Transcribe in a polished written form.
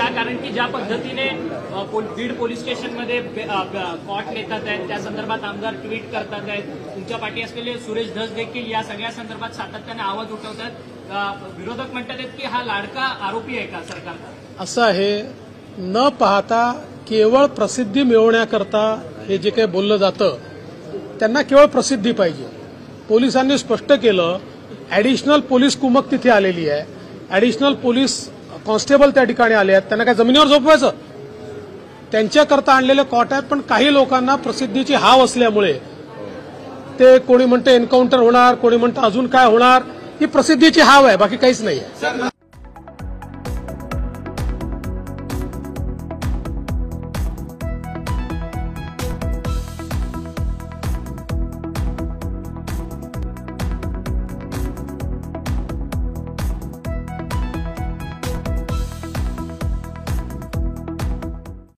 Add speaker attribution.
Speaker 1: कारण की ज्या पद्धतीने बीड पोलीस स्टेशनमध्ये कॉट नेतात आहेत त्या संदर्भात आमदार ट्विट करतात आहेत, तुमच्या पाठी असलेले सुरेश धस देखील या सगळ्या संदर्भात सातत्याने आवाज उठवतात। विरोधक म्हणतात की हा लाडका आरोपी आहे का सरकारचा?
Speaker 2: असं आहे, न पाहता केवळ प्रसिद्धी मिळवण्याकरता हे जे काही बोललं जातं त्यांना केवळ प्रसिद्धी पाहिजे। पोलिसांनी स्पष्ट केलं, ऍडिशनल पोलीस कुमक तिथे आलेली आहे, ऍडिशनल पोलीस कॉन्स्टेबल त्या ठिकाणी आले आहेत, त्यांना काय जमिनीवर झोपवायचं? त्यांच्याकरता आणलेले कॉट आहेत, पण काही लोकांना प्रसिद्धीची हाव असल्यामुळे ते कोणी म्हणते एन्काउंटर होणार, कोणी म्हणतं अजून काय होणार, ही प्रसिद्धीची हाव आहे, बाकी काहीच नाही।